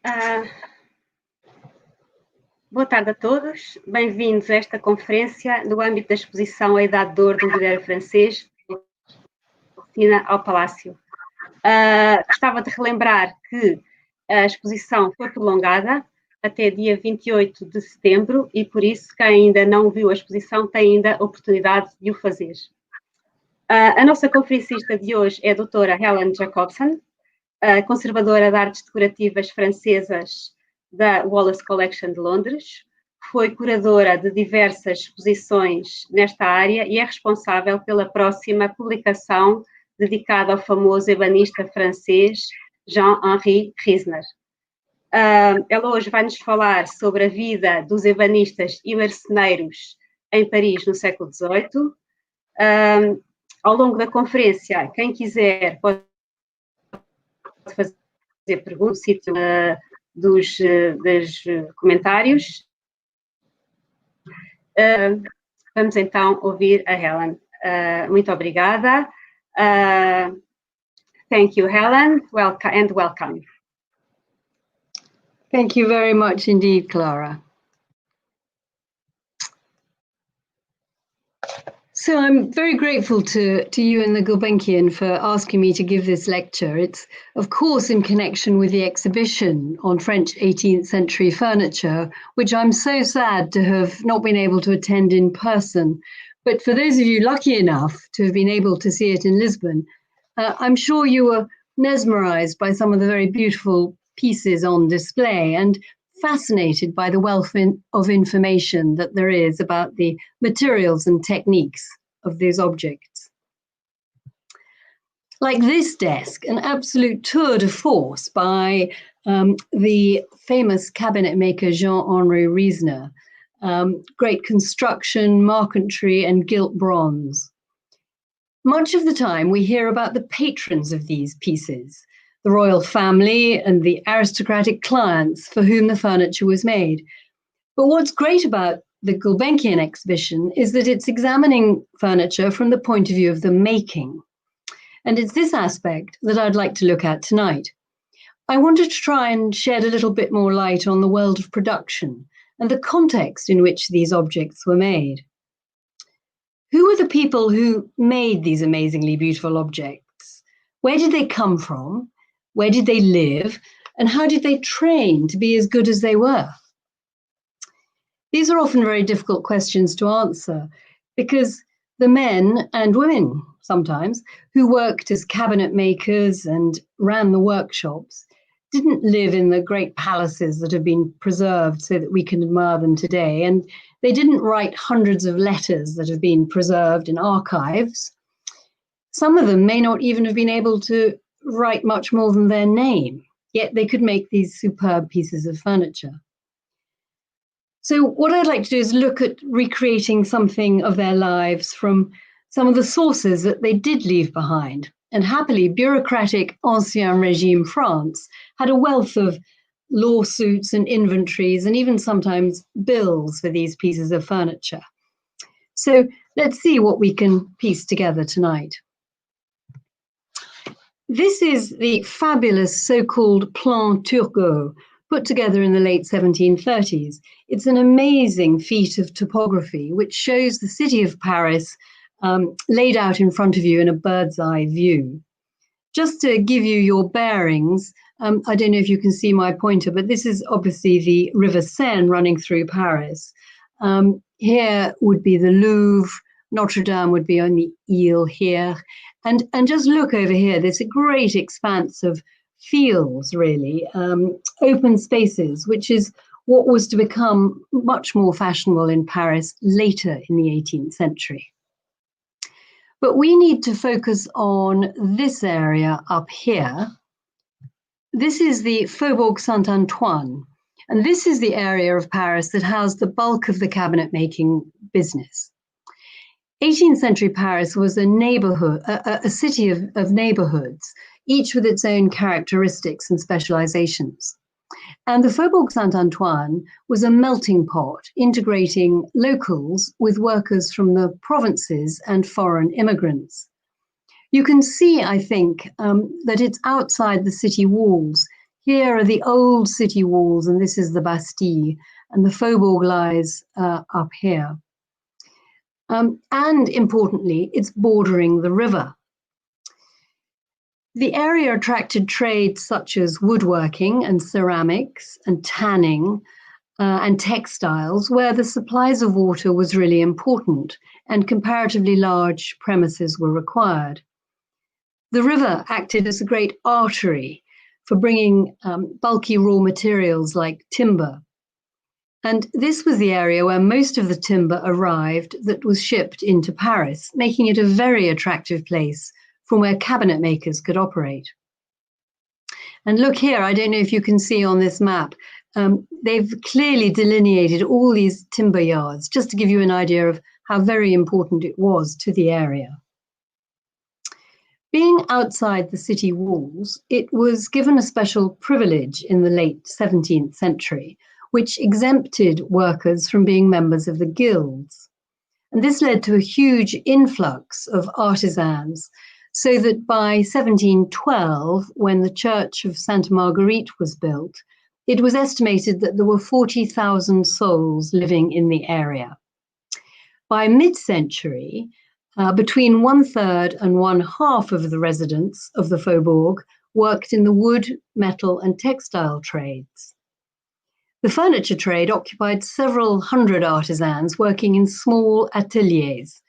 Ah, boa tarde a todos, bem-vindos a esta conferência no âmbito da exposição A Idade de Ouro do Mobiliário Francês, ao Palácio. Gostava de relembrar que a exposição foi prolongada até dia 28 de setembro e, por isso, quem ainda não viu a exposição tem ainda a oportunidade de o fazer. A nossa conferencista de hoje é a doutora Helen Jacobsen, conservadora de Artes Decorativas francesas da Wallace Collection de Londres, foi curadora de diversas exposições nesta área e é responsável pela próxima publicação dedicada ao famoso ebanista francês Jean-Henri Risner. Ela hoje vai nos falar sobre a vida dos ebanistas e marceneiros em Paris no século XVIII. Ao longo da conferência, quem quiser pode fazer perguntas no sítio dos comentários. Vamos então ouvir a Helen. Muito obrigada. Thank you, Helen. Welcome. Thank you very much indeed, Clara. So I'm very grateful to you and the Gulbenkian for asking me to give this lecture. It's, of course, in connection with the exhibition on French 18th century furniture, which I'm so sad to have not been able to attend in person. But for those of you lucky enough to have been able to see it in Lisbon, I'm sure you were mesmerized by some of the very beautiful pieces on display and fascinated by the wealth of information that there is about the materials and techniques of these objects. Like this desk, an absolute tour de force by the famous cabinet maker Jean-Henri Risner. Great construction, marquetry and gilt bronze. Much of the time we hear about the patrons of these pieces, the royal family and the aristocratic clients for whom the furniture was made. But what's great about the Gulbenkian exhibition is that it's examining furniture from the point of view of the making. And it's this aspect that I'd like to look at tonight. I wanted to try and shed a little bit more light on the world of production and the context in which these objects were made. Who were the people who made these amazingly beautiful objects? Where did they come from? Where did they live? And how did they train to be as good as they were? These are often very difficult questions to answer because the men and women sometimes who worked as cabinet makers and ran the workshops didn't live in the great palaces that have been preserved so that we can admire them today. And they didn't write hundreds of letters that have been preserved in archives. Some of them may not even have been able to write much more than their name, yet they could make these superb pieces of furniture. So what I'd like to do is look at recreating something of their lives from some of the sources that they did leave behind. And happily, bureaucratic Ancien Régime France had a wealth of lawsuits and inventories and even sometimes bills for these pieces of furniture. So let's see what we can piece together tonight. This is the fabulous so-called Plan Turgot, put together in the late 1730s. It's an amazing feat of topography, which shows the city of Paris laid out in front of you in a bird's eye view. Just to give you your bearings, I don't know if you can see my pointer, but this is obviously the River Seine running through Paris. Here would be the Louvre, Notre Dame would be on the Ile here. And just look over here, there's a great expanse of fields, really, open spaces, which is what was to become much more fashionable in Paris later in the 18th century. But we need to focus on this area up here. This is the Faubourg Saint-Antoine, and this is the area of Paris that has the bulk of the cabinet making business. 18th century Paris was a neighborhood, a city of neighborhoods, each with its own characteristics and specializations. And the Faubourg Saint-Antoine was a melting pot, integrating locals with workers from the provinces and foreign immigrants. You can see, I think, that it's outside the city walls, Here are the old city walls, and this is the Bastille, and the Faubourg lies up here. And importantly, it's bordering the river. The area attracted trades such as woodworking and ceramics and tanning and textiles, where the supplies of water was really important and comparatively large premises were required. The river acted as a great artery for bringing bulky raw materials like timber. And this was the area where most of the timber arrived that was shipped into Paris, making it a very attractive place from where cabinet makers could operate. And look here, I don't know if you can see on this map, they've clearly delineated all these timber yards, just to give you an idea of how very important it was to the area. Being outside the city walls, it was given a special privilege in the late 17th century, which exempted workers from being members of the guilds. And this led to a huge influx of artisans, so that by 1712, when the Church of Santa Marguerite was built, it was estimated that there were 40,000 souls living in the area. By mid-century, between 1/3 and 1/2 of the residents of the Faubourg worked in the wood, metal, and textile trades. The furniture trade occupied several hundred artisans working in small ateliers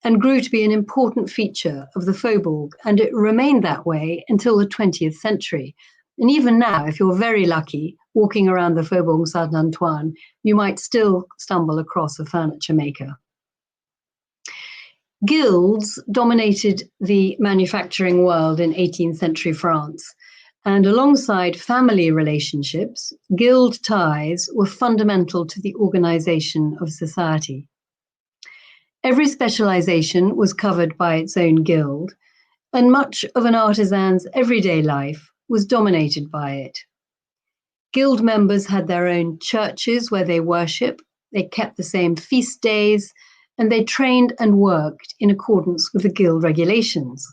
and grew to be an important feature of the Faubourg, and it remained that way until the 20th century. And even now, if you're very lucky, walking around the Faubourg Saint-Antoine, you might still stumble across a furniture maker. Guilds dominated the manufacturing world in 18th century France, and alongside family relationships, guild ties were fundamental to the organization of society. Every specialization was covered by its own guild, and much of an artisan's everyday life was dominated by it. Guild members had their own churches where they worship, they kept the same feast days, and they trained and worked in accordance with the guild regulations.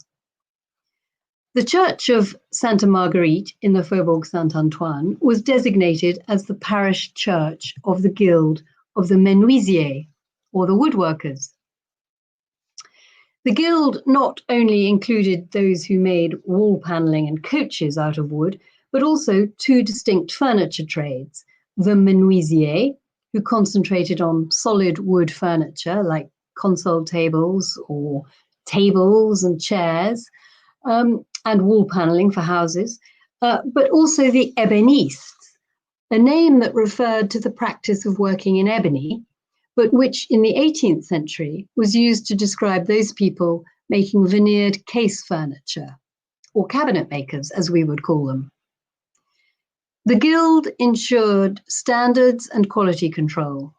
The Church of Santa Marguerite in the Faubourg Saint-Antoine was designated as the parish church of the Guild of the Menuisiers, or the woodworkers. The guild not only included those who made wall panelling and coaches out of wood, but also two distinct furniture trades, the menuisiers, who concentrated on solid wood furniture like console tables or tables and chairs, and wall panelling for houses, but also the ebanistas, a name that referred to the practice of working in ebony, but which in the 18th century was used to describe those people making veneered case furniture, or cabinet makers, as we would call them. The guild ensured standards and quality control.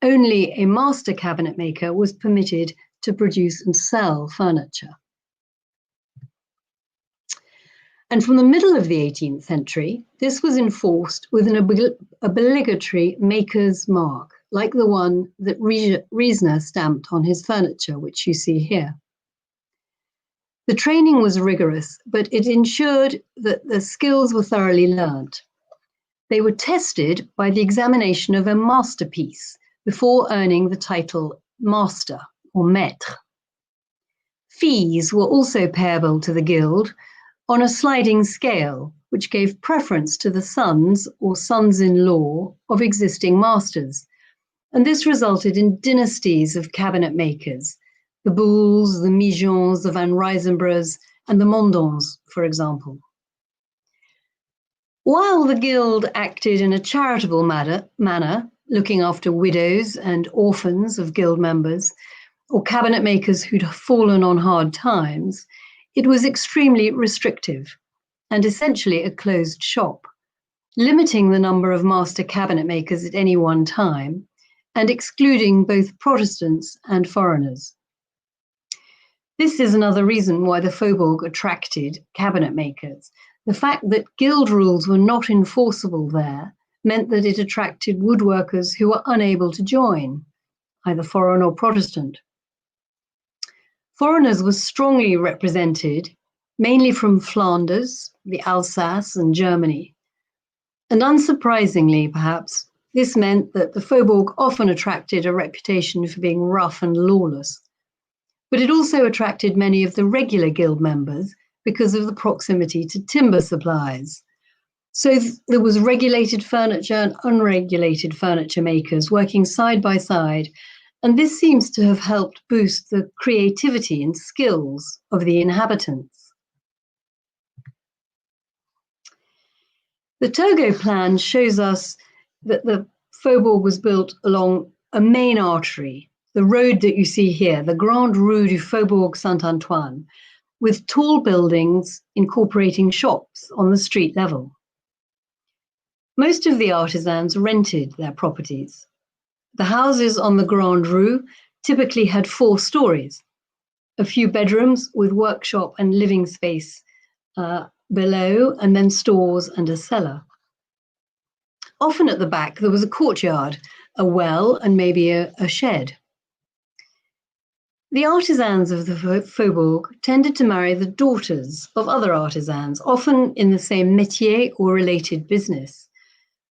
Only a master cabinet maker was permitted to produce and sell furniture. And from the middle of the 18th century, this was enforced with an obligatory maker's mark, like the one that Reisner stamped on his furniture, which you see here. The training was rigorous, but it ensured that the skills were thoroughly learnt. They were tested by the examination of a masterpiece before earning the title master or maître. Fees were also payable to the guild on a sliding scale, which gave preference to the sons or sons-in-law of existing masters. And this resulted in dynasties of cabinet makers, the Boules, the Mijons, the Van Ruysenbrughes, and the Mondons, for example. While the guild acted in a charitable manner, looking after widows and orphans of guild members, or cabinet makers who'd fallen on hard times, it was extremely restrictive and essentially a closed shop, limiting the number of master cabinet makers at any one time and excluding both Protestants and foreigners. This is another reason why the Faubourg attracted cabinet makers. The fact that guild rules were not enforceable there meant that it attracted woodworkers who were unable to join, either foreign or Protestant. Foreigners were strongly represented, mainly from Flanders, the Alsace, and Germany, And unsurprisingly, perhaps, this meant that the faubourg often attracted a reputation for being rough and lawless. But it also attracted many of the regular guild members because of the proximity to timber supplies. So there was regulated furniture and unregulated furniture makers working side by side, and this seems to have helped boost the creativity and skills of the inhabitants. The Turgot plan shows us that the faubourg was built along a main artery, the road that you see here, the Grande Rue du Faubourg Saint-Antoine, with tall buildings incorporating shops on the street level. Most of the artisans rented their properties. The houses on the Grande Rue typically had 4 stories, a few bedrooms with workshop and living space below, and then stores and a cellar. Often at the back there was a courtyard, a well, and maybe a shed. The artisans of the faubourg tended to marry the daughters of other artisans, often in the same métier or related business.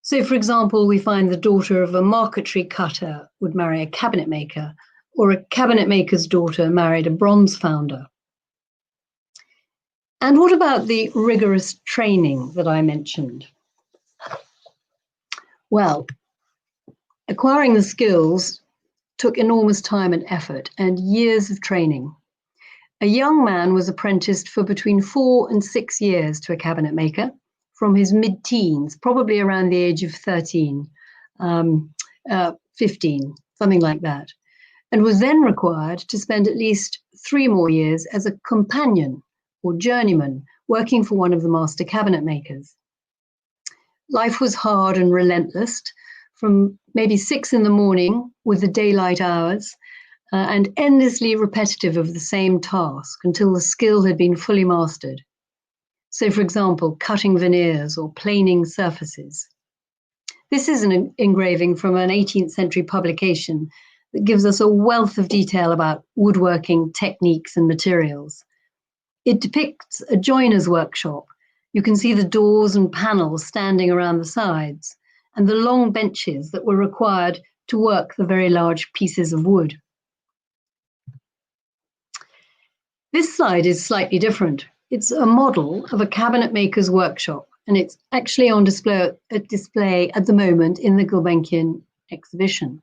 So, for example, we find the daughter of a marquetry cutter would marry a cabinet maker, or a cabinet maker's daughter married a bronze founder. And what about the rigorous training that I mentioned? Well, acquiring the skills took enormous time and effort and years of training. A young man was apprenticed for between 4 and 6 years to a cabinet maker from his mid-teens, probably around the age of 13, 15, something like that, and was then required to spend at least 3 more years as a companion or journeyman working for one of the master cabinet makers. Life was hard and relentless, from maybe 6 in the morning with the daylight hours, and endlessly repetitive of the same task until the skill had been fully mastered. So, for example, cutting veneers or planing surfaces. This is an engraving from an 18th century publication that gives us a wealth of detail about woodworking techniques and materials. It depicts a joiner's workshop. You can see the doors and panels standing around the sides, and the long benches that were required to work the very large pieces of wood. This slide is slightly different. It's a model of a cabinet maker's workshop, and it's actually on display at the moment in the Gulbenkian exhibition.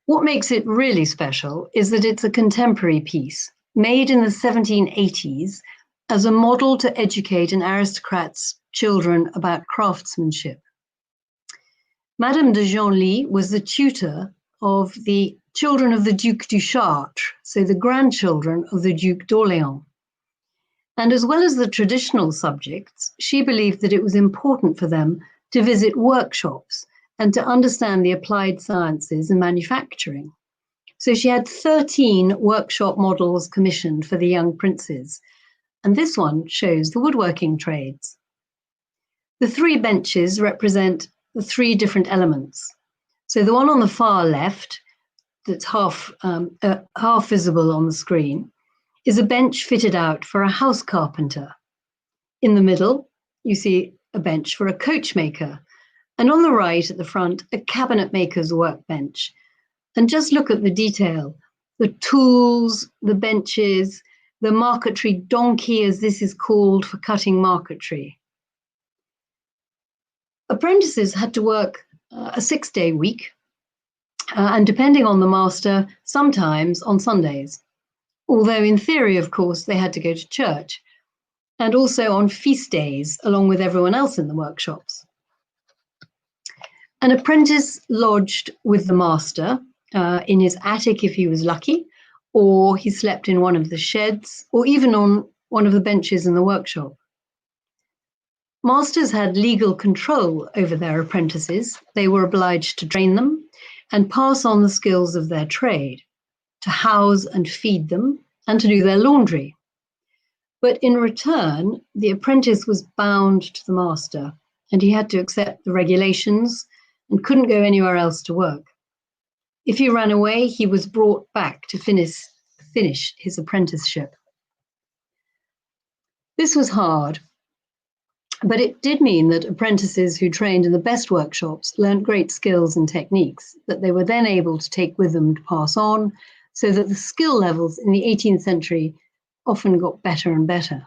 What makes it really special is that it's a contemporary piece made in the 1780s as a model to educate an aristocrat's children about craftsmanship. Madame de Genlis was the tutor of the children of the Duc du Chartres, so the grandchildren of the Duc d'Orléans. And as well as the traditional subjects, she believed that it was important for them to visit workshops and to understand the applied sciences and manufacturing. So she had 13 workshop models commissioned for the young princes, and this one shows the woodworking trades. The 3 benches represent the 3 different elements. So the one on the far left, that's half visible on the screen, is a bench fitted out for a house carpenter. In the middle, you see a bench for a coachmaker, and on the right at the front, a cabinet maker's workbench. And just look at the detail, the tools, the benches, the marquetry donkey, as this is called, for cutting marquetry. Apprentices had to work a 6-day week, and depending on the master, sometimes on Sundays. Although in theory, of course, they had to go to church, and also on feast days, along with everyone else in the workshops. An apprentice lodged with the master in his attic if he was lucky, or he slept in one of the sheds, or even on one of the benches in the workshop. Masters had legal control over their apprentices. They were obliged to train them and pass on the skills of their trade, to house and feed them, and to do their laundry. But in return, the apprentice was bound to the master, and he had to accept the regulations and couldn't go anywhere else to work. If he ran away, he was brought back to finish his apprenticeship. This was hard. But it did mean that apprentices who trained in the best workshops learnt great skills and techniques that they were then able to take with them to pass on, so that the skill levels in the 18th century often got better and better.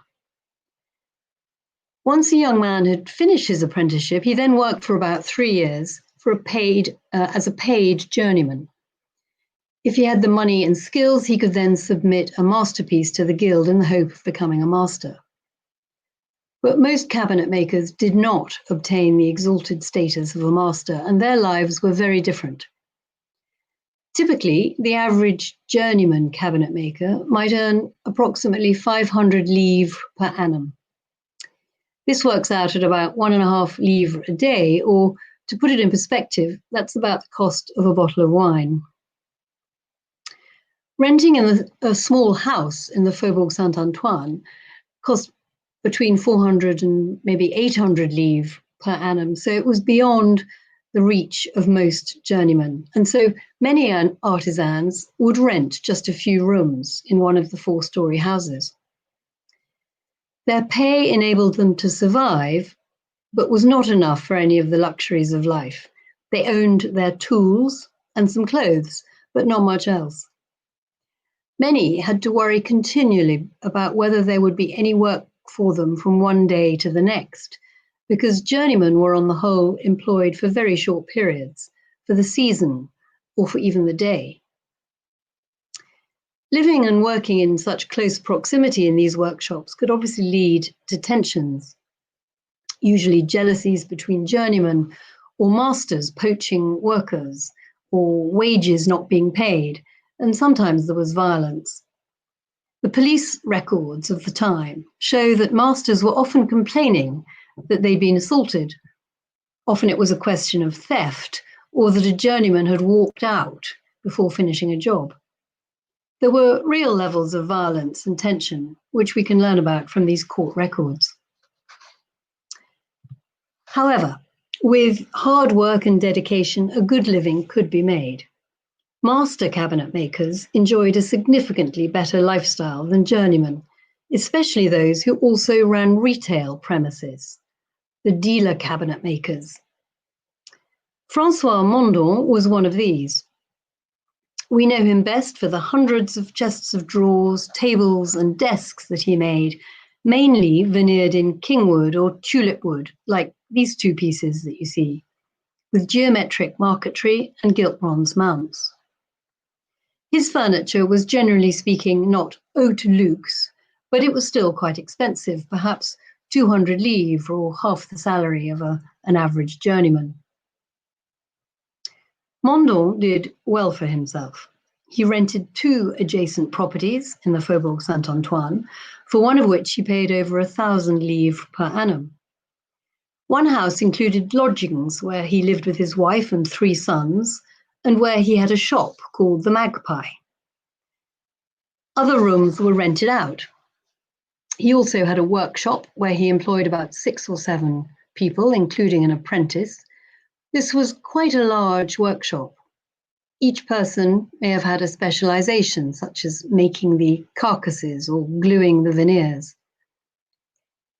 Once a young man had finished his apprenticeship, he then worked for about 3 years as a paid journeyman. If he had the money and skills, he could then submit a masterpiece to the guild in the hope of becoming a master. But most cabinet makers did not obtain the exalted status of a master, and their lives were very different. Typically, the average journeyman cabinet maker might earn approximately 500 livres per annum. This works out at about 1.5 livres a day, or to put it in perspective, that's about the cost of a bottle of wine. Renting in a small house in the Faubourg Saint-Antoine cost between 400 and maybe 800 livres per annum, so it was beyond the reach of most journeymen. And so many artisans would rent just a few rooms in one of the 4-story houses. Their pay enabled them to survive, but was not enough for any of the luxuries of life. They owned their tools and some clothes, but not much else. Many had to worry continually about whether there would be any work for them from one day to the next, because journeymen were on the whole employed for very short periods, for the season, or for even the day. Living and working in such close proximity in these workshops could obviously lead to tensions, usually jealousies between journeymen, or masters poaching workers, or wages not being paid, and sometimes there was violence. The police records of the time show that masters were often complaining that they'd been assaulted. Often it was a question of theft, or that a journeyman had walked out before finishing a job. There were real levels of violence and tension, which we can learn about from these court records. However, with hard work and dedication, a good living could be made. Master cabinet makers enjoyed a significantly better lifestyle than journeymen, especially those who also ran retail premises, the dealer cabinet makers. Francois Mondon was one of these. We know him best for the hundreds of chests of drawers, tables, and desks that he made, mainly veneered in kingwood or tulip wood, like these 2 pieces that you see, with geometric marquetry and gilt bronze mounts. His furniture was generally speaking not haute luxe, but it was still quite expensive, perhaps 200 livres or half the salary of an average journeyman. Mondon did well for himself. He rented 2 adjacent properties in the Faubourg Saint-Antoine, for one of which he paid over 1,000 livres per annum. One house included lodgings where he lived with his wife and 3 sons, and where he had a shop called the Magpie. Other rooms were rented out. He also had a workshop where he employed about 6 or 7 people, including an apprentice. This was quite a large workshop. Each person may have had a specialization, such as making the carcasses or gluing the veneers.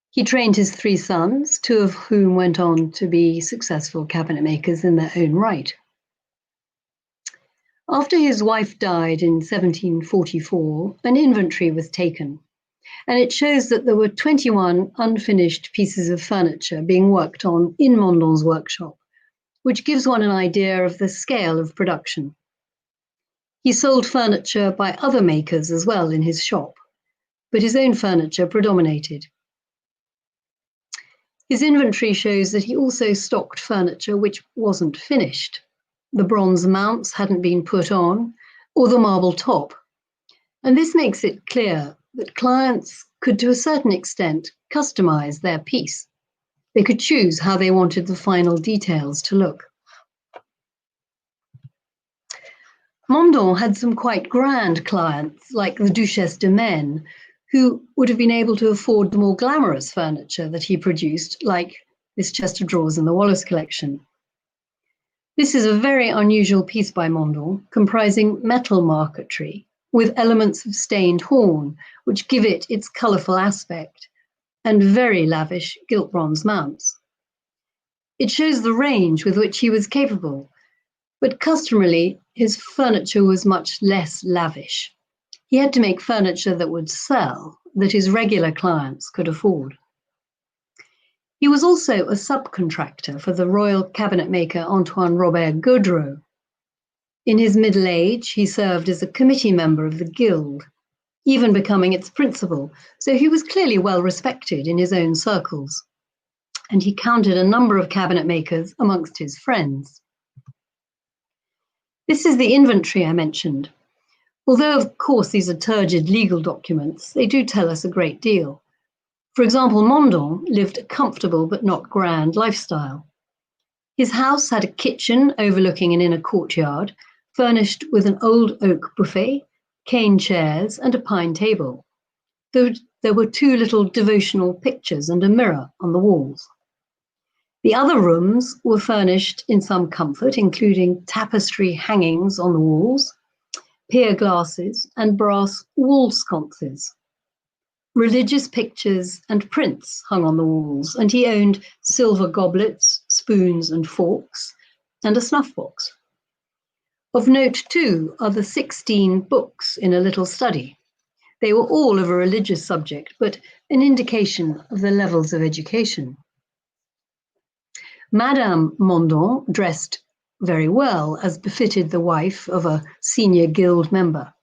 He trained his 3 sons, 2 of whom went on to be successful cabinet makers in their own right. After his wife died in 1744, an inventory was taken, and it shows that there were 21 unfinished pieces of furniture being worked on in Mondon's workshop, which gives one an idea of the scale of production. He sold furniture by other makers as well in his shop, but his own furniture predominated. His inventory shows that he also stocked furniture which wasn't finished. The bronze mounts hadn't been put on, or the marble top. And this makes it clear that clients could, to a certain extent, customize their piece. They could choose how they wanted the final details to look. Mondon had some quite grand clients, like the Duchesse de Maine, who would have been able to afford the more glamorous furniture that he produced, like this chest of drawers in the Wallace Collection. This is a very unusual piece by Mondon, comprising metal marquetry with elements of stained horn, which give it its colourful aspect. and very lavish gilt bronze mounts. It shows the range with which he was capable, but customarily his furniture was much less lavish. He had to make furniture that would sell, that his regular clients could afford. He was also a subcontractor for the royal cabinet maker Antoine Robert Gaudreau. In his middle age, he served as a committee member of the guild, even becoming its principal, so he was clearly well respected in his own circles. And he counted a number of cabinet makers amongst his friends. This is the inventory I mentioned. Although, of course, these are turgid legal documents, they do tell us a great deal. For example, Mondon lived a comfortable but not grand lifestyle. His house had a kitchen overlooking an inner courtyard, furnished with an old oak buffet, cane chairs, and a pine table. There were 2 little devotional pictures and a mirror on the walls. The other rooms were furnished in some comfort, including tapestry hangings on the walls, pier glasses, and brass wall sconces. Religious pictures and prints hung on the walls, and he owned silver goblets, spoons, and forks, and a snuff box. Of note, too, are the 16 books in a little study. They were all of a religious subject, but an indication of the levels of education. Madame Mondon dressed very well, as befitted the wife of a senior guild member.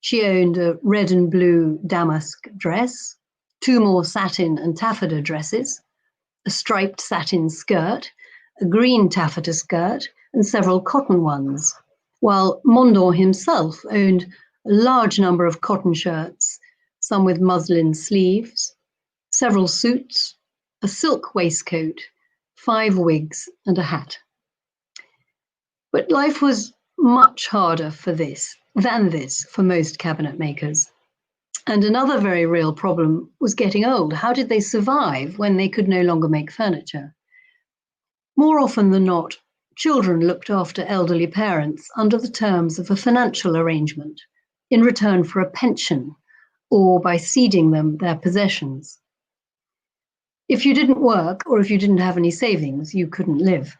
She owned a red and blue damask dress, 2 more satin and taffeta dresses, a striped satin skirt, a green taffeta skirt, and several cotton ones, while Mondon himself owned a large number of cotton shirts, some with muslin sleeves, several suits, a silk waistcoat, 5 wigs, and a hat. But life was much harder than this for most cabinet makers. And another very real problem was getting old. How did they survive when they could no longer make furniture? More often than not, children looked after elderly parents under the terms of a financial arrangement in return for a pension or by ceding them their possessions. If you didn't work or if you didn't have any savings, you couldn't live.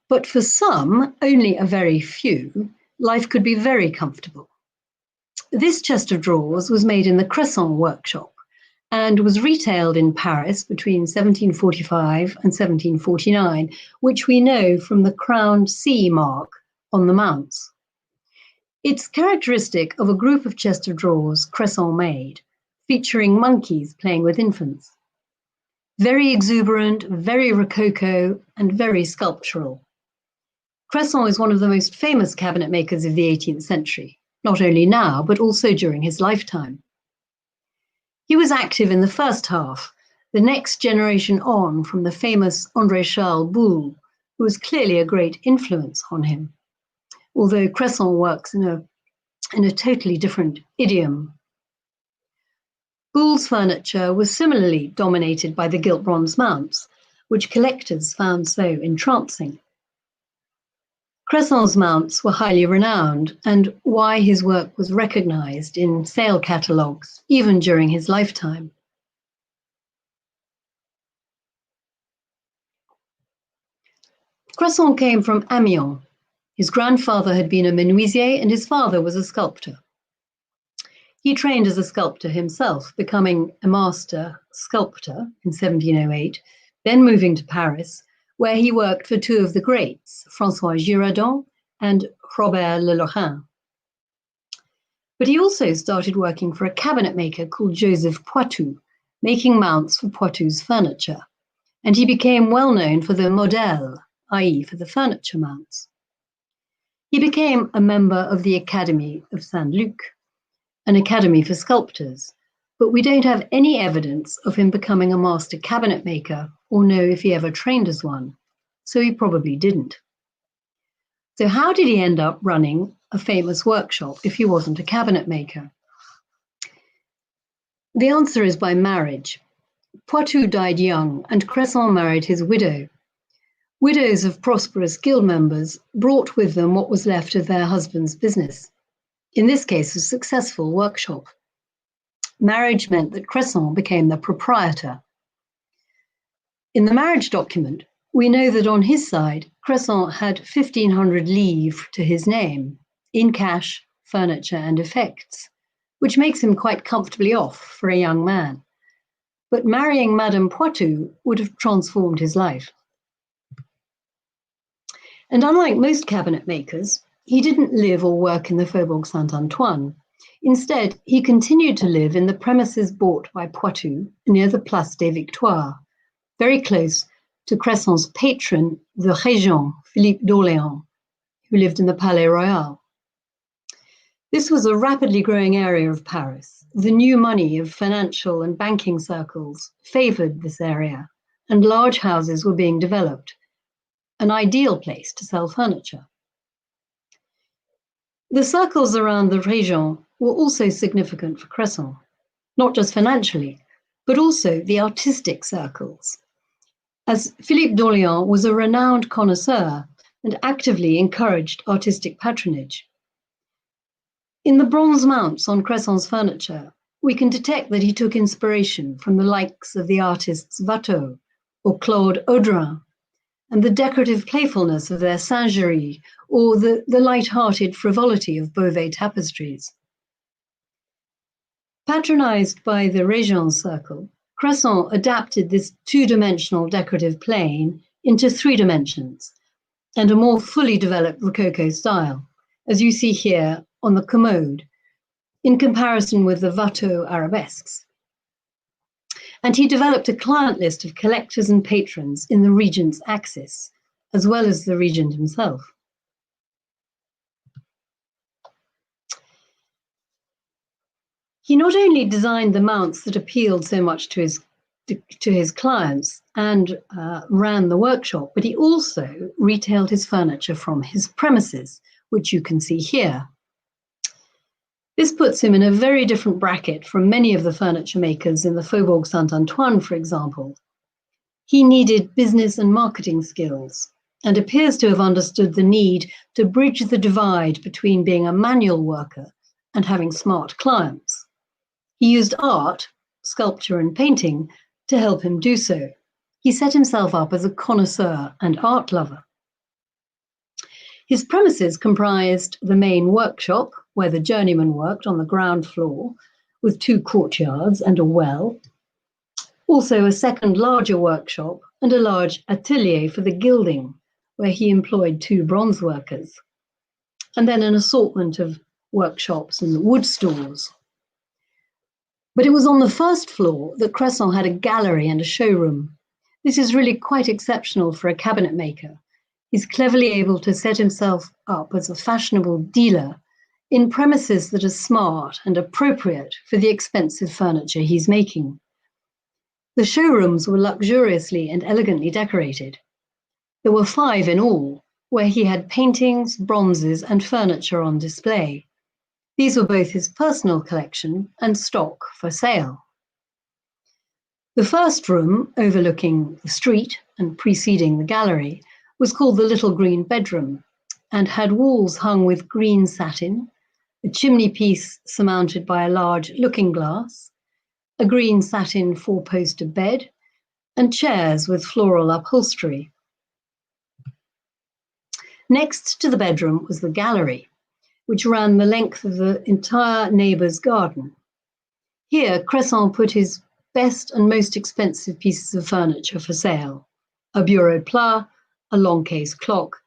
But for some, only a very few, life could be very comfortable. This chest of drawers was made in the Cresson workshop and was retailed in Paris between 1745 and 1749, which we know from the crowned C mark on the mounts. It's characteristic of a group of chest of drawers Cresson made, featuring monkeys playing with infants. Very exuberant, very rococo, and very sculptural. Cresson is one of the most famous cabinet makers of the 18th century, not only now, but also during his lifetime. He was active in the first half, the next generation on from the famous André-Charles Boulle, who was clearly a great influence on him, although Cresson works in a totally different idiom. Boulle's furniture was similarly dominated by the gilt bronze mounts, which collectors found so entrancing. Cresson's mounts were highly renowned, and why his work was recognized in sale catalogues, even during his lifetime. Cresson came from Amiens. His grandfather had been a menuisier, and his father was a sculptor. He trained as a sculptor himself, becoming a master sculptor in 1708, then moving to Paris, where he worked for 2 of the greats, François Girardon and Robert Le Lorrain. But he also started working for a cabinet maker called Joseph Poitou, making mounts for Poitou's furniture, and he became well known for the modèle, i.e. for the furniture mounts. He became a member of the Academy of Saint-Luc, an academy for sculptors, but we don't have any evidence of him becoming a master cabinet maker or know if he ever trained as one, so he probably didn't. So how did he end up running a famous workshop if he wasn't a cabinet maker? The answer is by marriage. Poitou died young and Cresson married his widow. Widows of prosperous guild members brought with them what was left of their husband's business, in this case a successful workshop. Marriage meant that Cresson became the proprietor. In the marriage document, we know that on his side, Cresson had 1,500 livres to his name, in cash, furniture and effects, which makes him quite comfortably off for a young man. But marrying Madame Poitou would have transformed his life. And unlike most cabinet makers, he didn't live or work in the Faubourg Saint-Antoine. Instead, he continued to live in the premises bought by Poitou near the Place des Victoires, very close to Cresson's patron, the Régent, Philippe d'Orléans, who lived in the Palais Royal. This was a rapidly growing area of Paris. The new money of financial and banking circles favoured this area, and large houses were being developed, an ideal place to sell furniture. The circles around the Régent were also significant for Cresson, not just financially, but also the artistic circles, as Philippe d'Orléans was a renowned connoisseur and actively encouraged artistic patronage. In the bronze mounts on Cresson's furniture, we can detect that he took inspiration from the likes of the artists Watteau or Claude Audrin, and the decorative playfulness of their singerie, or the light-hearted frivolity of Beauvais tapestries. Patronized by the Régent circle, Cresson adapted this two-dimensional decorative plane into 3 dimensions and a more fully developed Rococo style, as you see here on the commode, in comparison with the Watteau arabesques. And he developed a client list of collectors and patrons in the regent's axis, as well as the regent himself. He not only designed the mounts that appealed so much to his clients and ran the workshop, but he also retailed his furniture from his premises, which you can see here. This puts him in a very different bracket from many of the furniture makers in the Faubourg Saint-Antoine, for example. He needed business and marketing skills and appears to have understood the need to bridge the divide between being a manual worker and having smart clients. He used art, sculpture and painting to help him do so. He set himself up as a connoisseur and art lover. His premises comprised the main workshop, where the journeyman worked on the ground floor, with 2 courtyards and a well. Also a second larger workshop and a large atelier for the gilding, where he employed 2 bronze workers. And then an assortment of workshops and wood stores. But it was on the first floor that Cresson had a gallery and a showroom. This is really quite exceptional for a cabinet maker. He's cleverly able to set himself up as a fashionable dealer in premises that are smart and appropriate for the expensive furniture he's making. The showrooms were luxuriously and elegantly decorated. There were 5 in all, where he had paintings, bronzes, and furniture on display. These were both his personal collection and stock for sale. The first room, overlooking the street and preceding the gallery, was called the Little Green Bedroom and had walls hung with green satin, a chimney piece surmounted by a large looking glass, a green satin 4-poster bed, and chairs with floral upholstery. Next to the bedroom was the gallery, which ran the length of the entire neighbour's garden. Here, Cresson put his best and most expensive pieces of furniture for sale: a bureau plat, a long case clock,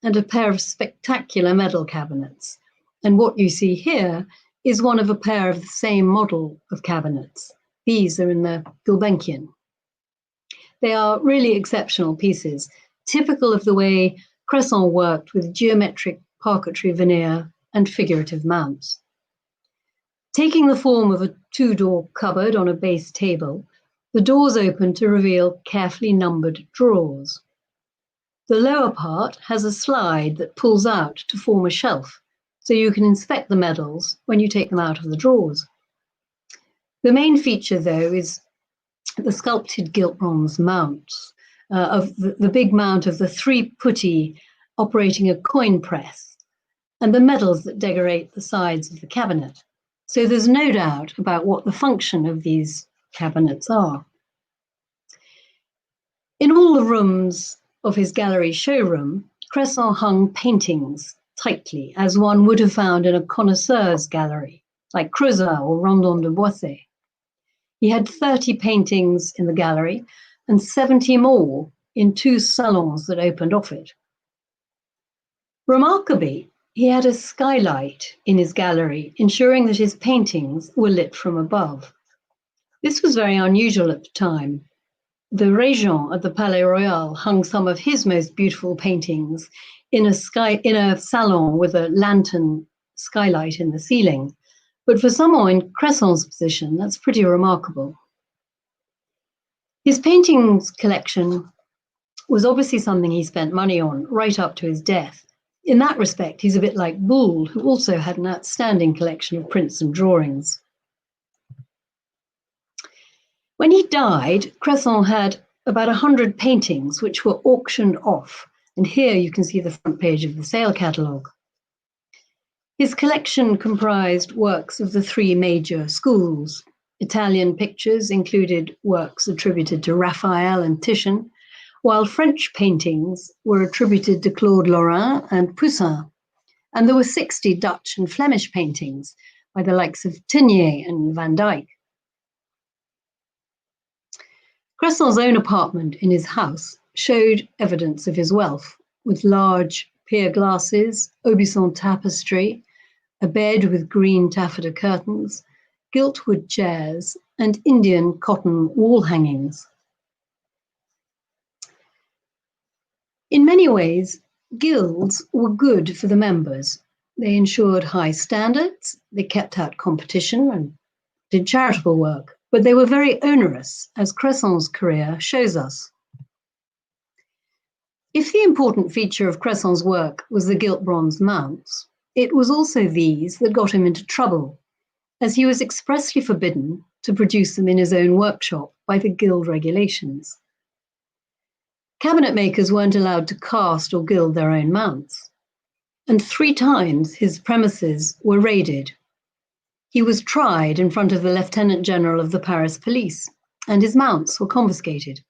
and a pair of spectacular medal cabinets. And what you see here is one of a pair of the same model of cabinets. These are in the Gulbenkian. They are really exceptional pieces, typical of the way Cresson worked with geometric parquetry veneer and figurative mounts. Taking the form of a 2-door cupboard on a base table, the doors open to reveal carefully numbered drawers. The lower part has a slide that pulls out to form a shelf, so you can inspect the medals when you take them out of the drawers. The main feature, though, is the sculpted gilt bronze mounts, of the big mount of the 3 putti operating a coin press, and the medals that decorate the sides of the cabinet. So there's no doubt about what the function of these cabinets are. In all the rooms of his gallery showroom, Cresson hung paintings tightly, as one would have found in a connoisseur's gallery, like Creusot or Rondon de Boissy. He had 30 paintings in the gallery and 70 more in 2 salons that opened off it. Remarkably, he had a skylight in his gallery, ensuring that his paintings were lit from above. This was very unusual at the time. The Regent at the Palais Royal hung some of his most beautiful paintings in a salon with a lantern skylight in the ceiling. But for someone in Cresson's position, that's pretty remarkable. His paintings collection was obviously something he spent money on right up to his death. In that respect, he's a bit like Boulle, who also had an outstanding collection of prints and drawings. When he died, Cresson had about 100 paintings which were auctioned off. And here you can see the front page of the sale catalogue. His collection comprised works of the 3 major schools. Italian pictures included works attributed to Raphael and Titian, while French paintings were attributed to Claude Lorrain and Poussin. And there were 60 Dutch and Flemish paintings by the likes of Teniers and Van Dyck. Cresson's own apartment in his house showed evidence of his wealth, with large pier glasses, Aubusson tapestry, a bed with green taffeta curtains, gilt wood chairs, and Indian cotton wall hangings. In many ways, guilds were good for the members. They ensured high standards, they kept out competition and did charitable work, but they were very onerous, as Cresson's career shows us. If the important feature of Cresson's work was the gilt bronze mounts, it was also these that got him into trouble, as he was expressly forbidden to produce them in his own workshop by the guild regulations. Cabinet makers weren't allowed to cast or gild their own mounts, and 3 times his premises were raided. He was tried in front of the Lieutenant General of the Paris police, and his mounts were confiscated.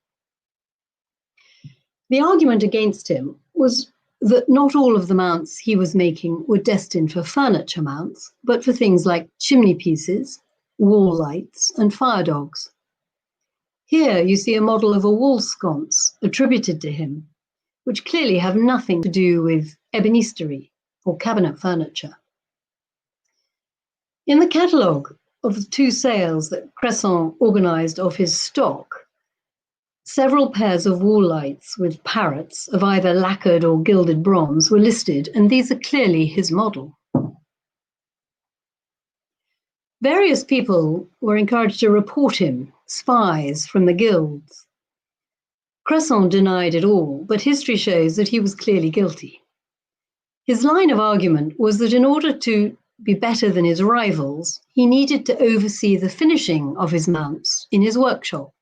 The argument against him was that not all of the mounts he was making were destined for furniture mounts, but for things like chimney pieces, wall lights, and fire dogs. Here you see a model of a wall sconce attributed to him, which clearly have nothing to do with ebenistery or cabinet furniture. In the catalogue of the 2 sales that Cresson organized of his stock, several pairs of wall lights with parrots of either lacquered or gilded bronze were listed, and these are clearly his model. Various people were encouraged to report him, spies from the guilds. Cresson denied it all, but history shows that he was clearly guilty. His line of argument was that in order to be better than his rivals, he needed to oversee the finishing of his mounts in his workshop,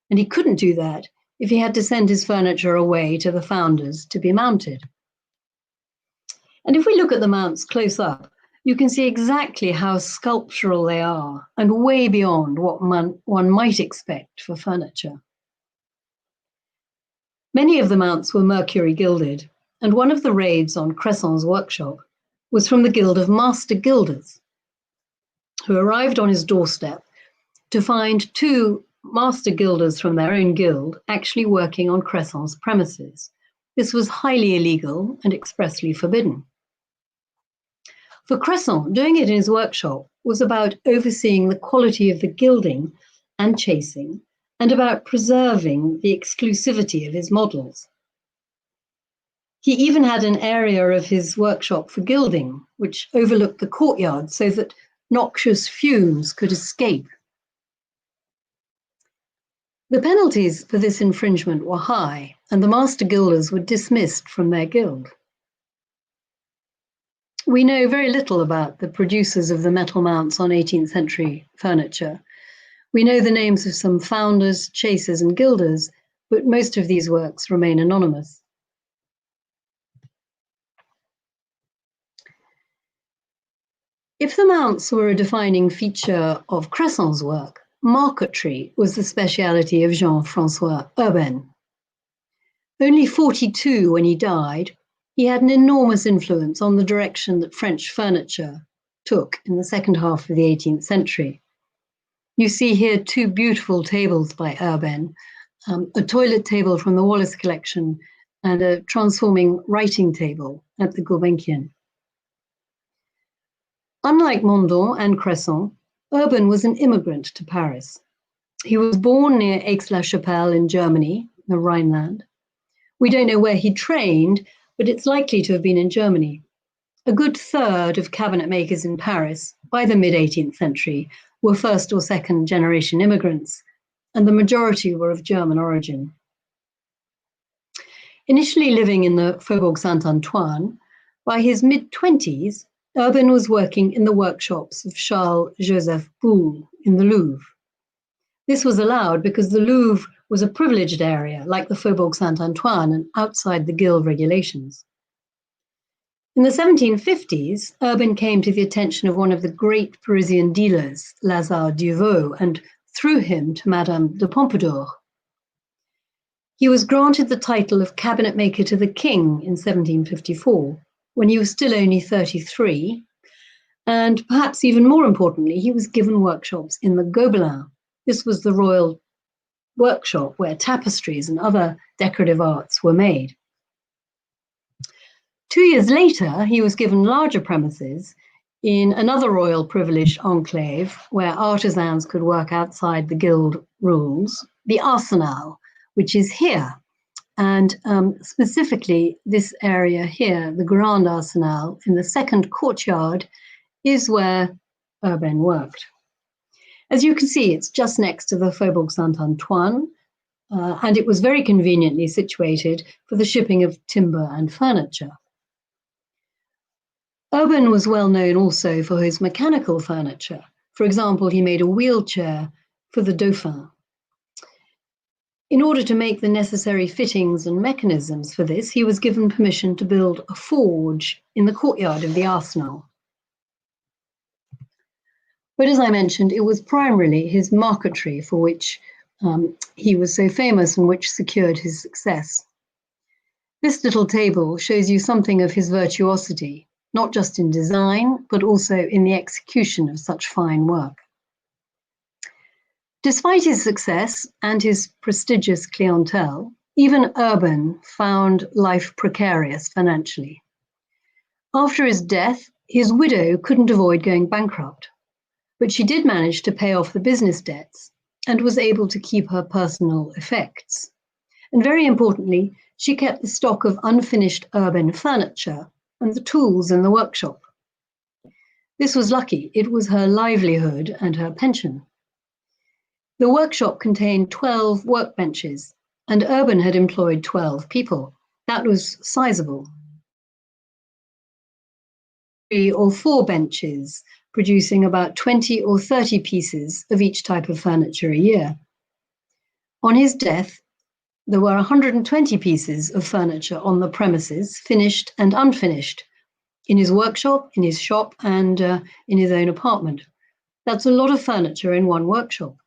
and he couldn't do that if he had to send his furniture away to the founders to be mounted. And if we look at the mounts close up, you can see exactly how sculptural they are and way beyond what one might expect for furniture. Many of the mounts were mercury gilded, and one of the raids on Cresson's workshop was from the Guild of Master Gilders, who arrived on his doorstep to find 2 master gilders from their own guild actually working on Cresson's premises. This was highly illegal and expressly forbidden. For Cresson, doing it in his workshop was about overseeing the quality of the gilding and chasing, and about preserving the exclusivity of his models. He even had an area of his workshop for gilding, which overlooked the courtyard so that noxious fumes could escape. The penalties for this infringement were high, and the master gilders were dismissed from their guild. We know very little about the producers of the metal mounts on 18th century furniture. We know the names of some founders, chasers, and gilders, but most of these works remain anonymous. If the mounts were a defining feature of Cresson's work, marquetry was the speciality of Jean-François Urbain. Only 42 when he died, he had an enormous influence on the direction that French furniture took in the second half of the 18th century. You see here two beautiful tables by Urbain, a toilet table from the Wallace Collection and a transforming writing table at the Gulbenkian. Unlike Mondon and Cresson, Urbain was an immigrant to Paris. He was born near Aix-la-Chapelle in Germany, the Rhineland. We don't know where he trained, but it's likely to have been in Germany. A good third of cabinet makers in Paris by the mid-18th century were first or second generation immigrants, and the majority were of German origin. Initially living in the Faubourg Saint-Antoine, by his mid-20s, Urbain was working in the workshops of Charles-Joseph Boulle in the Louvre. This was allowed because the Louvre was a privileged area like the Faubourg Saint-Antoine and outside the guild regulations. In the 1750s, Urbain came to the attention of one of the great Parisian dealers, Lazare Duvaux, and through him to Madame de Pompadour. He was granted the title of cabinet maker to the king in 1754, when he was still only 33, and perhaps even more importantly, he was given workshops in the Gobelin. This was the royal workshop where tapestries and other decorative arts were made. 2 years later, he was given larger premises in another royal privileged enclave where artisans could work outside the guild rules, the Arsenal, which is here. And specifically, this area here, the Grand Arsenal, in the second courtyard, is where Urbain worked. As you can see, it's just next to the Faubourg Saint-Antoine, and it was very conveniently situated for the shipping of timber and furniture. Urbain was well known also for his mechanical furniture. For example, he made a wheelchair for the Dauphin. In order to make the necessary fittings and mechanisms for this, he was given permission to build a forge in the courtyard of the Arsenal. But as I mentioned, it was primarily his marquetry for which he was so famous and which secured his success. This little table shows you something of his virtuosity, not just in design, but also in the execution of such fine work. Despite his success and his prestigious clientele, even Urbain found life precarious financially. After his death, his widow couldn't avoid going bankrupt, but she did manage to pay off the business debts and was able to keep her personal effects. And very importantly, she kept the stock of unfinished Urbain furniture and the tools in the workshop. This was lucky. It was her livelihood and her pension. The workshop contained 12 workbenches, and Urbain had employed 12 people. That was sizable. 3 or 4 benches, producing about 20 or 30 pieces of each type of furniture a year. On his death, there were 120 pieces of furniture on the premises, finished and unfinished, in his workshop, in his shop, and in his own apartment. That's a lot of furniture in one workshop.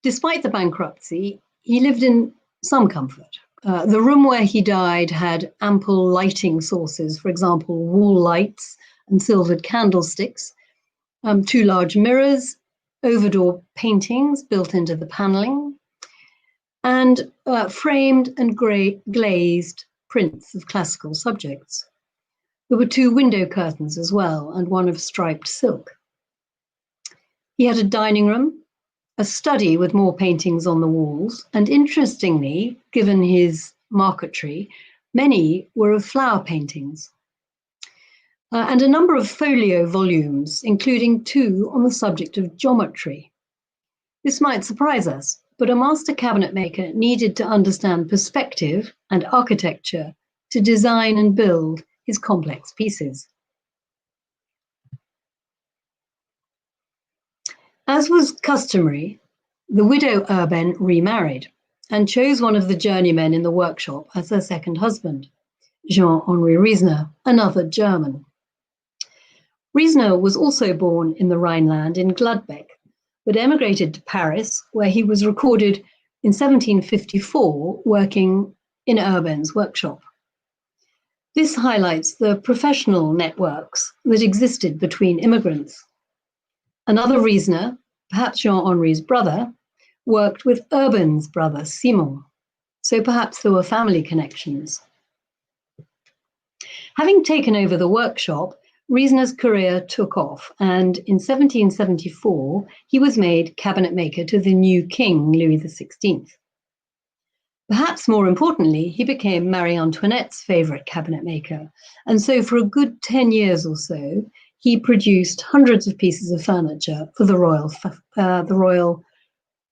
Despite the bankruptcy, he lived in some comfort. The room where he died had ample lighting sources, for example, wall lights and silvered candlesticks, 2 large mirrors, overdoor paintings built into the paneling, and framed and glazed prints of classical subjects. There were 2 window curtains as well, and one of striped silk. He had a dining room, a study with more paintings on the walls, and interestingly, given his marquetry, many were of flower paintings, and a number of folio volumes, including 2 on the subject of geometry. This might surprise us, but a master cabinet maker needed to understand perspective and architecture to design and build his complex pieces. As was customary, the widow Urbain remarried and chose one of the journeymen in the workshop as her second husband, Jean-Henri Riesner, another German. Riesner was also born in the Rhineland in Gladbeck, but emigrated to Paris, where he was recorded in 1754 working in Urbain's workshop. This highlights the professional networks that existed between immigrants. Another Riesner, perhaps Jean-Henri's brother, worked with Urbain's brother, Simon, so perhaps there were family connections. Having taken over the workshop, Riesner's career took off, and in 1774, he was made cabinet maker to the new king, Louis XVI. Perhaps more importantly, he became Marie Antoinette's favorite cabinet maker, and so for a good 10 years or so, he produced hundreds of pieces of furniture for the royal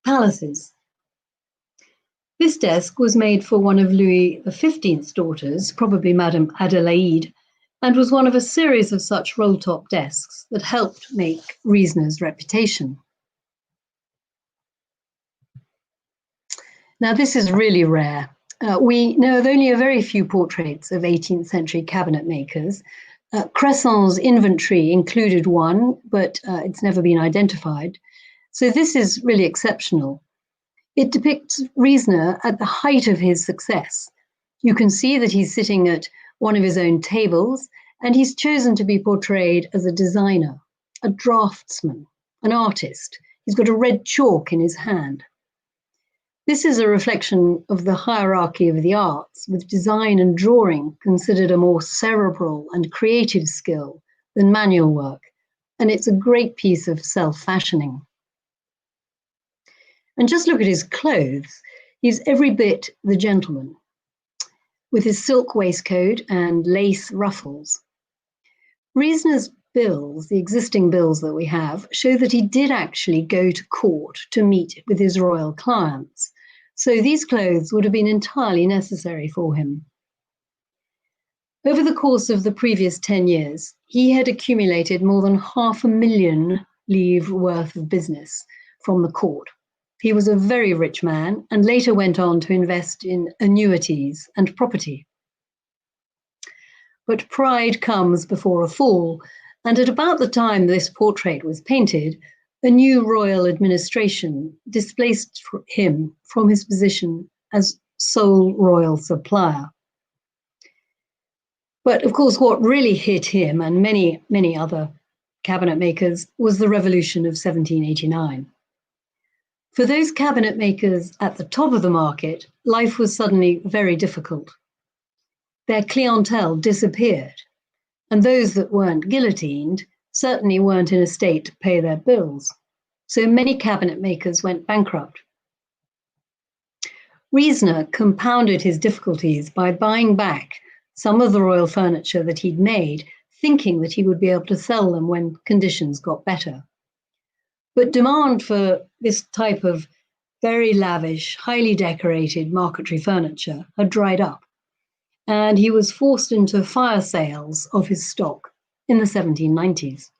palaces. This desk was made for one of Louis XV's daughters, probably Madame Adelaide, and was one of a series of such roll-top desks that helped make Riesner's reputation. Now, this is really rare. We know of only a very few portraits of 18th century cabinet makers. Cresson's inventory included one, but it's never been identified. So this is really exceptional. It depicts Riesner at the height of his success. You can see that he's sitting at one of his own tables, and he's chosen to be portrayed as a designer, a draftsman, an artist. He's got a red chalk in his hand. This is a reflection of the hierarchy of the arts, with design and drawing considered a more cerebral and creative skill than manual work, and it's a great piece of self-fashioning. And just look at his clothes. He's every bit the gentleman, with his silk waistcoat and lace ruffles. Riesner's bills, the existing bills that we have, show that he did actually go to court to meet with his royal clients. So these clothes would have been entirely necessary for him. Over the course of the previous 10 years, he had accumulated more than 500,000 livres worth of business from the court. He was a very rich man and later went on to invest in annuities and property. But pride comes before a fall, and at about the time this portrait was painted, a new royal administration displaced him from his position as sole royal supplier. But of course, what really hit him and many, many other cabinet makers was the revolution of 1789. For those cabinet makers at the top of the market, life was suddenly very difficult. Their clientele disappeared, and those that weren't guillotined certainly weren't in a state to pay their bills. So many cabinet makers went bankrupt. Riesner compounded his difficulties by buying back some of the royal furniture that he'd made, thinking that he would be able to sell them when conditions got better. But demand for this type of very lavish, highly decorated marquetry furniture had dried up, and he was forced into fire sales of his stock in the 1790s.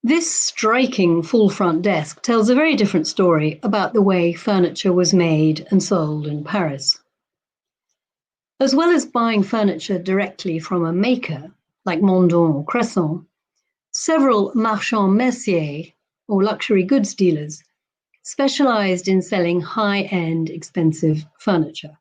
This striking full front desk tells a very different story about the way furniture was made and sold in Paris. As well as buying furniture directly from a maker, like Mandon or Cresson, several marchands merciers, or luxury goods dealers, specialized in selling high-end, expensive furniture.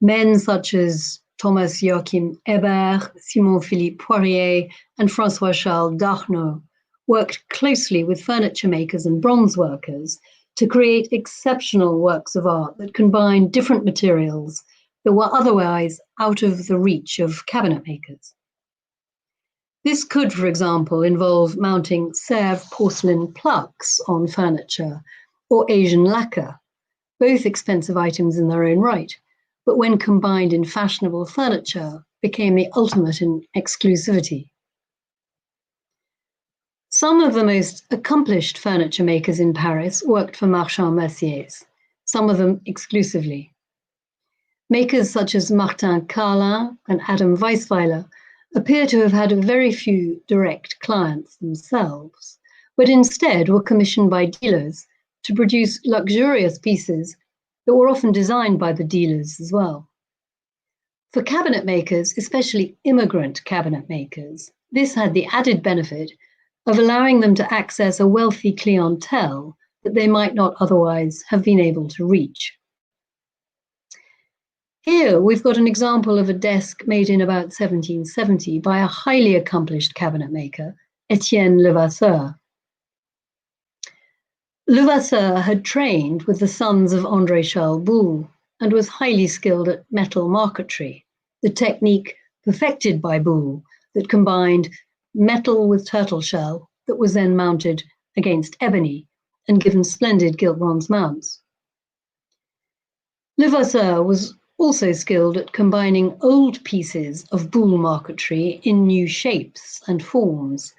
Men such as Thomas Joachim Hébert, Simon-Philippe Poirier, and François-Charles d'Arnaud worked closely with furniture makers and bronze workers to create exceptional works of art that combined different materials that were otherwise out of the reach of cabinet makers. This could, for example, involve mounting Sèvres porcelain plaques on furniture or Asian lacquer, both expensive items in their own right, but when combined in fashionable furniture, became the ultimate in exclusivity. Some of the most accomplished furniture makers in Paris worked for marchands merciers, some of them exclusively. Makers such as Martin Carlin and Adam Weisweiler appear to have had very few direct clients themselves, but instead were commissioned by dealers to produce luxurious pieces that were often designed by the dealers as well. For cabinet makers, especially immigrant cabinet makers, this had the added benefit of allowing them to access a wealthy clientele that they might not otherwise have been able to reach. Here we've got an example of a desk made in about 1770 by a highly accomplished cabinet maker, Etienne Levasseur. Levasseur had trained with the sons of André Charles Boulle and was highly skilled at metal marquetry, the technique perfected by Boulle that combined metal with turtle shell that was then mounted against ebony and given splendid gilt bronze mounts. Levasseur was also skilled at combining old pieces of Boulle marquetry in new shapes and forms,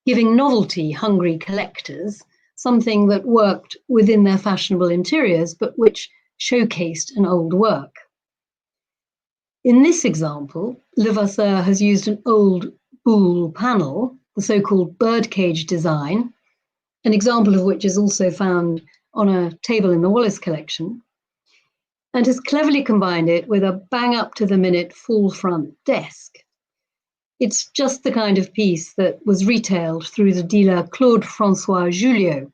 giving novelty-hungry collectors something that worked within their fashionable interiors, but which showcased an old work. In this example, Levasseur has used an old Boulle panel, the so-called birdcage design, an example of which is also found on a table in the Wallace Collection, and has cleverly combined it with a bang-up-to-the-minute full-front desk. It's just the kind of piece that was retailed through the dealer Claude François Julliot,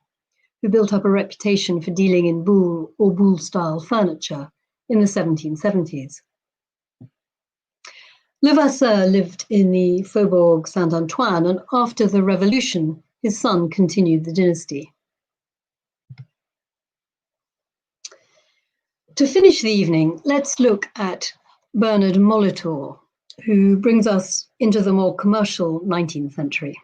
who built up a reputation for dealing in Boulle or Boulle-style furniture in the 1770s. Levasseur lived in the Faubourg Saint-Antoine, and after the Revolution, his son continued the dynasty. To finish the evening, let's look at Bernard Molitor, who brings us into the more commercial 19th century.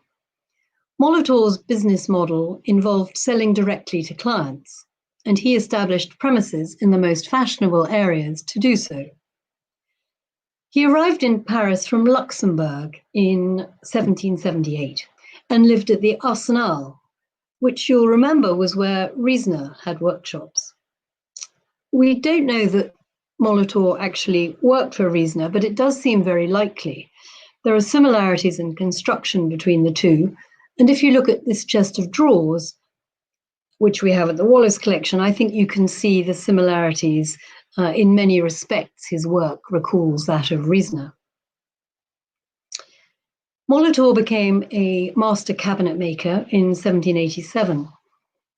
Molitor's business model involved selling directly to clients, and he established premises in the most fashionable areas to do so. He arrived in Paris from Luxembourg in 1778 and lived at the Arsenal, which you'll remember was where Riesner had workshops. We don't know that Molitor actually worked for Riesner, but it does seem very likely. There are similarities in construction between the two, and if you look at this chest of drawers, which we have at the Wallace Collection, I think you can see the similarities. In many respects, his work recalls that of Riesner. Molitor became a master cabinet maker in 1787.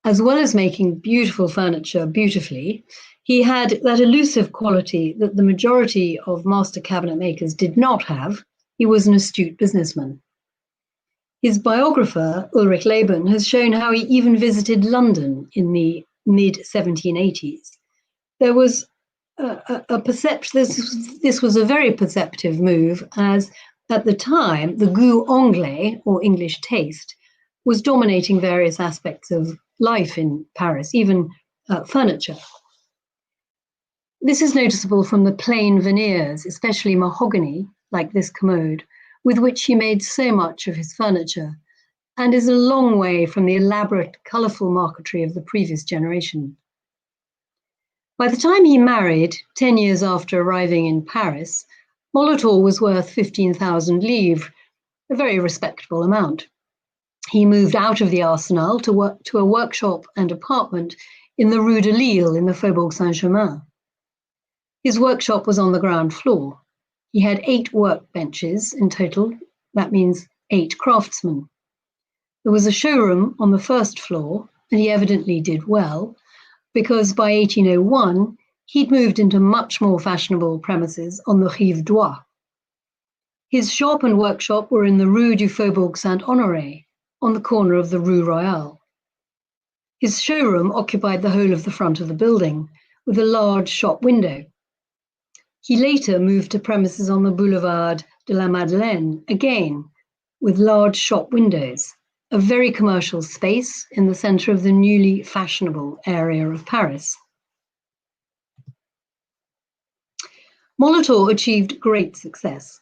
As well as making beautiful furniture beautifully, he had that elusive quality that the majority of master cabinet makers did not have. He was an astute businessman. His biographer, Ulrich Leben, has shown how he even visited London in the mid-1780s. There was a perception, this was a very perceptive move, as at the time, the goût anglais, or English taste, was dominating various aspects of life in Paris, even furniture. This is noticeable from the plain veneers, especially mahogany, like this commode, with which he made so much of his furniture, and is a long way from the elaborate, colourful marquetry of the previous generation. By the time he married, 10 years after arriving in Paris, Molitor was worth 15,000 livres, a very respectable amount. He moved out of the Arsenal to a workshop and apartment in the Rue de Lille in the Faubourg Saint-Germain. His workshop was on the ground floor. He had 8 workbenches in total. That means 8 craftsmen. There was a showroom on the first floor, and he evidently did well, because by 1801, he'd moved into much more fashionable premises on the Rive Droit. His shop and workshop were in the Rue du Faubourg Saint-Honoré, on the corner of the Rue Royale. His showroom occupied the whole of the front of the building, with a large shop window. He later moved to premises on the Boulevard de la Madeleine, again, with large shop windows, a very commercial space in the center of the newly fashionable area of Paris. Molitor achieved great success.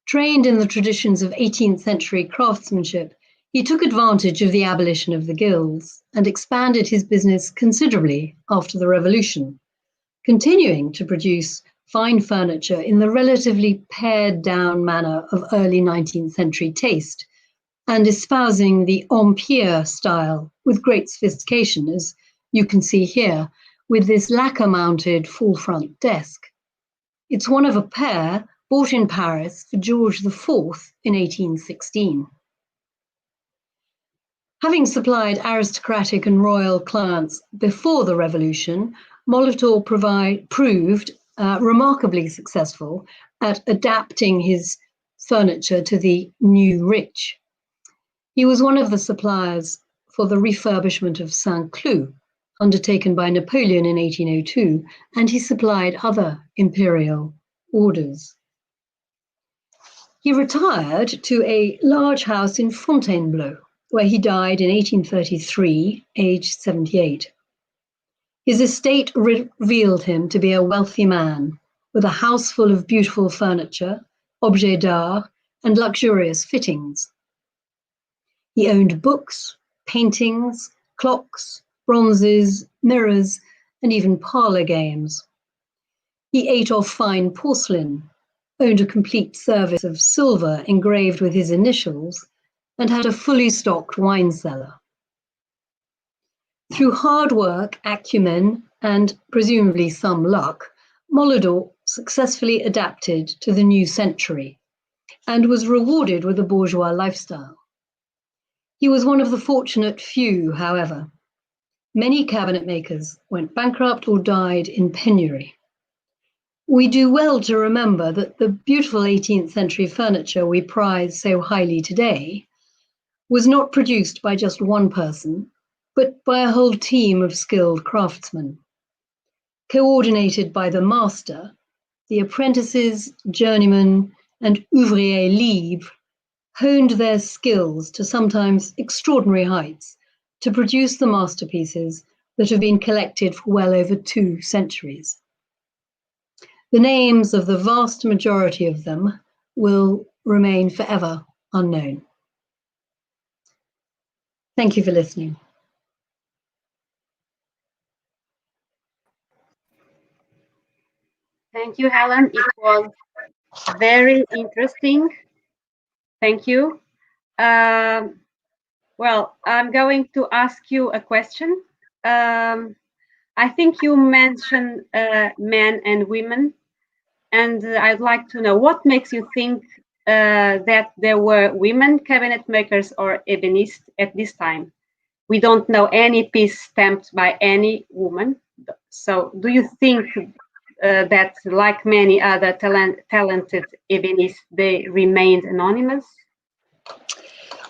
Trained in the traditions of 18th century craftsmanship, he took advantage of the abolition of the guilds and expanded his business considerably after the Revolution, continuing to produce fine furniture in the relatively pared-down manner of early 19th century taste, and espousing the empire style with great sophistication, as you can see here, with this lacquer-mounted full-front desk. It's one of a pair bought in Paris for George IV in 1816. Having supplied aristocratic and royal clients before the Revolution, Molitor proved remarkably successful at adapting his furniture to the new rich. He was one of the suppliers for the refurbishment of Saint-Cloud, undertaken by Napoleon in 1802, and he supplied other imperial orders. He retired to a large house in Fontainebleau, where he died in 1833, aged 78. His estate revealed him to be a wealthy man, with a house full of beautiful furniture, objets d'art, and luxurious fittings. He owned books, paintings, clocks, bronzes, mirrors, and even parlor games. He ate off fine porcelain, owned a complete service of silver engraved with his initials, and had a fully stocked wine cellar. Through hard work, acumen, and presumably some luck, Molitor successfully adapted to the new century and was rewarded with a bourgeois lifestyle. He was one of the fortunate few, however. Many cabinet makers went bankrupt or died in penury. We do well to remember that the beautiful 18th century furniture we prize so highly today was not produced by just one person, but by a whole team of skilled craftsmen. Coordinated by the master, the apprentices, journeymen, and ouvriers libres honed their skills to sometimes extraordinary heights to produce the masterpieces that have been collected for well over 2 centuries. The names of the vast majority of them will remain forever unknown. Thank you for listening. Thank you, Helen. It was very interesting. Thank you. Well, I'm going to ask you a question. I think you mentioned men and women, and I'd like to know what makes you think that there were women cabinet makers or ebenists at this time. We don't know any piece stamped by any woman. So do you think that, like many other talented ebenists, they remained anonymous?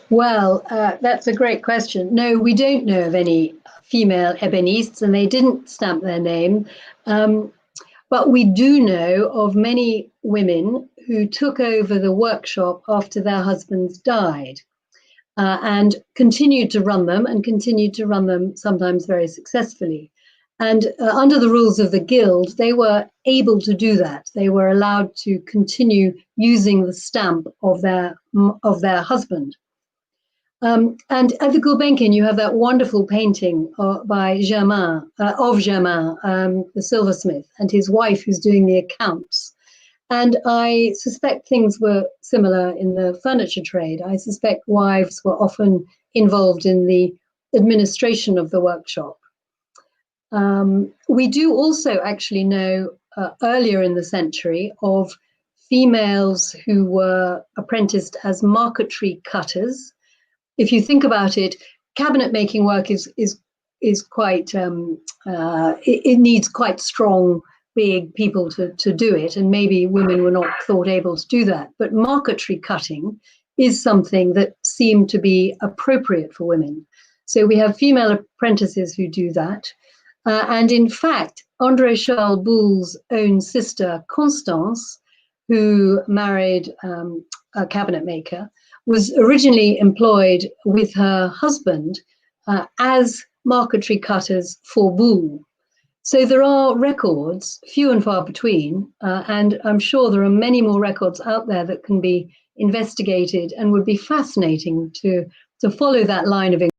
Well, that's a great question. No, we don't know of any female ebenistes, and they didn't stamp their name. But we do know of many women who took over the workshop after their husbands died and continued to run them sometimes very successfully. And under the rules of the guild, they were able to do that. They were allowed to continue using the stamp of their husband. And at the Gulbenkian, you have that wonderful painting by Germain, the silversmith, and his wife who's doing the accounts. And I suspect things were similar in the furniture trade. I suspect wives were often involved in the administration of the workshop. We do also actually know earlier in the century of females who were apprenticed as marquetry cutters. If you think about it, cabinet making work is quite, it needs quite strong, big people to do it, and maybe women were not thought able to do that. But marquetry cutting is something that seemed to be appropriate for women. So we have female apprentices who do that. And in fact, André Charles Boule's own sister, Constance, who married a cabinet maker, was originally employed with her husband as marquetry cutters for Boule. So there are records, few and far between, and I'm sure there are many more records out there that can be investigated and would be fascinating to follow that line of